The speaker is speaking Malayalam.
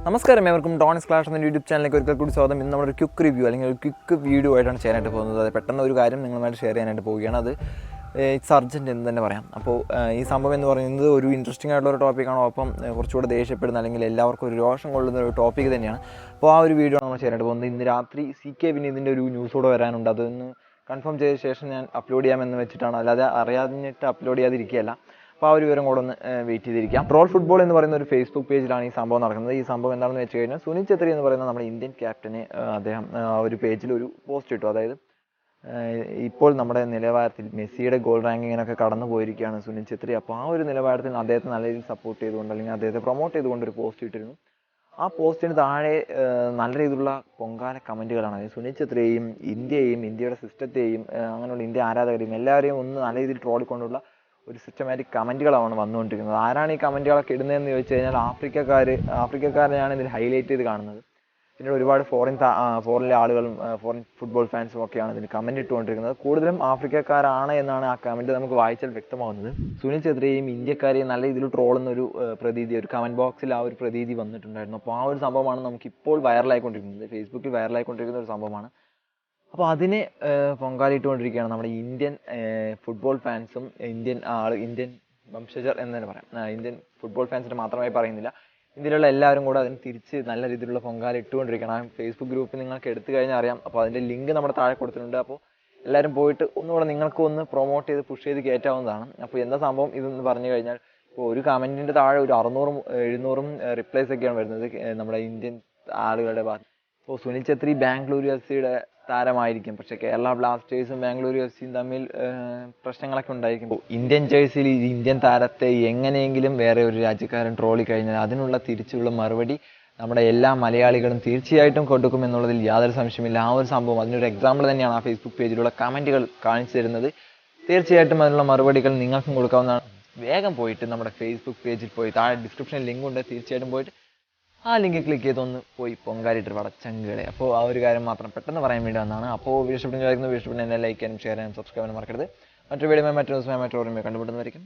നമസ്കാരം, ഏവർക്കും ഡോൺസ് ക്ലാഷ് എന്ന യൂട്യൂബ് ചാനലിലേക്ക് ഒരിക്കൽ കൂടി സ്വാഗതം. ഇന്ന് നമ്മളൊരു ക്വിക്ക് റിവ്യൂ അല്ലെങ്കിൽ ഒരു ക്വിക്ക് വീഡിയോ ആയിട്ടാണ് ചെയ്യാനായിട്ട് പോകുന്നത്. അത് പെട്ടെന്ന് ഒരു കാര്യം നിങ്ങളുമായിട്ട് ഷെയർ ചെയ്യാനായിട്ട് പോവുകയാണ്. അത് ഇറ്റ്സ് അർജൻറ്റ് എന്ന് തന്നെ പറയാം. അപ്പോൾ ഈ സംഭവം എന്ന് പറയുന്നത് ഒരു ഇൻട്രസ്റ്റിംഗ് ആയിട്ടുള്ള ഒരു ടോപ്പിക്കാണ്. ഒപ്പം കുറച്ചുകൂടെ ദേഷ്യപ്പെടുന്ന അല്ലെങ്കിൽ എല്ലാവർക്കും ഒരു രോഷം കൊള്ളുന്ന ഒരു ടോപ്പിക്ക് തന്നെയാണ്. അപ്പോൾ ആ ഒരു വീഡിയോ നമ്മൾ ചെയ്യാനായിട്ട് പോകുന്നത്. ഇന്ന് രാത്രി CK വിനീതിൻ്റെ ഒരു ന്യൂസ് കൂടെ വരാനുണ്ട്. അതൊന്ന് കൺഫേം ചെയ്ത ശേഷം ഞാൻ അപ്ലോഡ് ചെയ്യാമെന്ന് വെച്ചിട്ടാണ്, അല്ലാതെ അറിയാതിട്ട് അപ്ലോഡ് ചെയ്യാതിരിക്കുകയല്ല. അപ്പോൾ ആ ഒരു വിവരം കൂടെ ഒന്ന് വെയിറ്റ് ചെയ്തിരിക്കാം. ട്രോൾ ഫുട്ബോൾ എന്ന് പറയുന്ന ഒരു ഫേസ്ബുക്ക് പേജിലാണ് ഈ സംഭവം നടക്കുന്നത്. ഈ സംഭവം എന്താണെന്ന് വെച്ച് കഴിഞ്ഞാൽ, സുനിൽ ഛത്രി എന്ന് പറയുന്ന നമ്മുടെ ഇന്ത്യൻ ക്യാപ്റ്റനെ അദ്ദേഹം ഒരു പേജിൽ ഒരു പോസ്റ്റ് ഇട്ടു. അതായത് ഇപ്പോൾ നമ്മുടെ നിലവാരത്തിൽ മെസ്സിയുടെ ഗോൾ റാങ്കിങ്ങിനൊക്കെ കടന്നു പോയിരിക്കുകയാണ് സുനിൽ ഛത്രി. അപ്പോൾ ആ ഒരു നിലവാരത്തിൽ അദ്ദേഹത്തെ നല്ല രീതിയിൽ സപ്പോർട്ട് ചെയ്തുകൊണ്ട് അല്ലെങ്കിൽ അദ്ദേഹത്തെ പ്രൊമോട്ട് ചെയ്തുകൊണ്ട് ഒരു പോസ്റ്റ് ഇട്ടിരുന്നു. ആ പോസ്റ്റിന് താഴെ നല്ല രീതിയിലുള്ള പൊങ്കാല കമൻറ്റുകളാണ്. അതായത് സുനിൽ ഛത്രിയെയും ഇന്ത്യയെയും ഇന്ത്യയുടെ സിസ്റ്റത്തെയും അങ്ങനെയുള്ള ഇന്ത്യ ആരാധകരെയും എല്ലാവരെയും ഒന്ന് നല്ല രീതിയിൽ ട്രോളിക്കൊണ്ടുള്ള ഒരു സിസ്റ്റമാറ്റിക് കമൻറ്റുകളാണ് വന്നുകൊണ്ടിരിക്കുന്നത്. ആരാണ് ഈ കമൻറ്റുകളൊക്കെ ഇടുന്നതെന്ന് ചോദിച്ചു കഴിഞ്ഞാൽ ആഫ്രിക്കക്കാരെയാണ് ഇതിൽ ഹൈലൈറ്റ് ചെയ്ത് കാണുന്നത്. പിന്നീട് ഒരുപാട് ഫോറിനിലെ ആളുകളും ഫോറിൻ ഫുട്ബോൾ ഫാൻസും ഒക്കെയാണ് ഇതിന് കമൻറ്റ് ഇട്ടുകൊണ്ടിരിക്കുന്നത്. കൂടുതലും ആഫ്രിക്കക്കാരാണ് എന്നാണ് ആ കമൻറ്റ് നമുക്ക് വായിച്ചാൽ വ്യക്തമാകുന്നത്. സുനിൽ ഛത്രിയെയും ഇന്ത്യക്കാരെയും നല്ല രീതിയിൽ ട്രോളുന്ന ഒരു പ്രതീതി ഒരു കമൻറ്റ് ബോക്സിൽ ആ ഒരു പ്രതീതി വന്നിട്ടുണ്ടായിരുന്നു. അപ്പോൾ ആ ഒരു സംഭവമാണ് നമുക്കിപ്പോൾ വൈറലായിക്കൊണ്ടിരിക്കുന്നത്, ഫേസ്ബുക്കിൽ വൈറലായിക്കൊണ്ടിരിക്കുന്ന ഒരു സംഭവമാണ്. അപ്പോൾ അതിനെ പൊങ്കാലിട്ടുകൊണ്ടിരിക്കുകയാണ് നമ്മുടെ ഇന്ത്യൻ ഫുട്ബോൾ ഫാൻസും ഇന്ത്യൻ വംശജർ എന്ന് തന്നെ പറയാം. ഇന്ത്യൻ ഫുട്ബോൾ ഫാൻസിന് മാത്രമായി പറയുന്നില്ല, ഇന്ത്യയിലുള്ള എല്ലാവരും കൂടെ അതിന് തിരിച്ച് നല്ല രീതിയിലുള്ള പൊങ്കാല ഇട്ടുകൊണ്ടിരിക്കണം. ആ ഫേസ്ബുക്ക് ഗ്രൂപ്പ് നിങ്ങൾക്ക് എടുത്തു കഴിഞ്ഞാൽ അറിയാം. അപ്പോൾ അതിൻ്റെ ലിങ്ക് നമ്മുടെ താഴെ കൊടുത്തിട്ടുണ്ട്. അപ്പോൾ എല്ലാവരും പോയിട്ട് ഒന്നുകൂടെ നിങ്ങൾക്ക് ഒന്ന് പ്രൊമോട്ട് ചെയ്ത് പുഷ് ചെയ്ത് കയറ്റാവുന്നതാണ്. അപ്പോൾ എന്താ സംഭവം ഇതെന്ന് പറഞ്ഞു കഴിഞ്ഞാൽ, ഇപ്പോൾ ഒരു കമൻറ്റിൻ്റെ താഴെ ഒരു 600-700 റിപ്ലൈസ് ഒക്കെയാണ് വരുന്നത് നമ്മുടെ ഇന്ത്യൻ ആളുകളുടെ ഭാഗത്ത്. ഇപ്പോൾ സുനിൽ ഛത്രി ബാംഗ്ലൂർ FC-യുടെ താരമായിരിക്കും, പക്ഷേ കേരള ബ്ലാസ്റ്റേഴ്സും ബാംഗ്ലൂർ FC-യും തമ്മിൽ പ്രശ്നങ്ങളൊക്കെ ഉണ്ടായിരിക്കും. ഇന്ത്യൻ ജേഴ്സിയിൽ ഇന്ത്യൻ താരത്തെ എങ്ങനെയെങ്കിലും വേറെ ഒരു രാജ്യക്കാരൻ ട്രോളി കഴിഞ്ഞാൽ അതിനുള്ള തിരിച്ചുള്ള മറുപടി നമ്മുടെ എല്ലാ മലയാളികളും തീർച്ചയായിട്ടും കൊടുക്കുമെന്നുള്ളതിൽ യാതൊരു സംശയമില്ല. ആ ഒരു സംഭവം അതിനൊരു എക്സാമ്പിൾ തന്നെയാണ് ആ ഫേസ്ബുക്ക് പേജിലുള്ള കമൻറ്റുകൾ കാണിച്ചു തരുന്നത്. തീർച്ചയായിട്ടും അതിനുള്ള മറുപടികൾ നിങ്ങൾക്കും കൊടുക്കാവുന്നതാണ്. വേഗം പോയിട്ട് നമ്മുടെ ഫേസ്ബുക്ക് പേജിൽ പോയി താഴെ ഡിസ്ക്രിപ്ഷനിൽ ലിങ്ക് ഉണ്ട്, തീർച്ചയായിട്ടും പോയിട്ട് ആ ലിങ്ക് ക്ലിക്ക് ചെയ്തൊന്ന് പോയി പൊങ്കാലിട്ട് വടച്ചങ്കളെ. അപ്പോൾ ആ ഒരു കാര്യം മാത്രം പെട്ടെന്ന് പറയാൻ വേണ്ടി വന്നതാണ്. അപ്പോൾ വീഡിയോ ഇഷ്ടപ്പെടുന്ന എന്നെ ലൈക്ക് ചെയ്യാനും ഷെയർ ചെയ്യാനും സബ്സ്ക്രൈബ് ചെയ്യാനും മറക്കരുത്. മറ്റൊരു വീഡിയോ മറ്റൊരു ദിവസമായി മറ്റൊരു ഓർമ്മ കണ്ടുപിടുന്നതായിരിക്കും.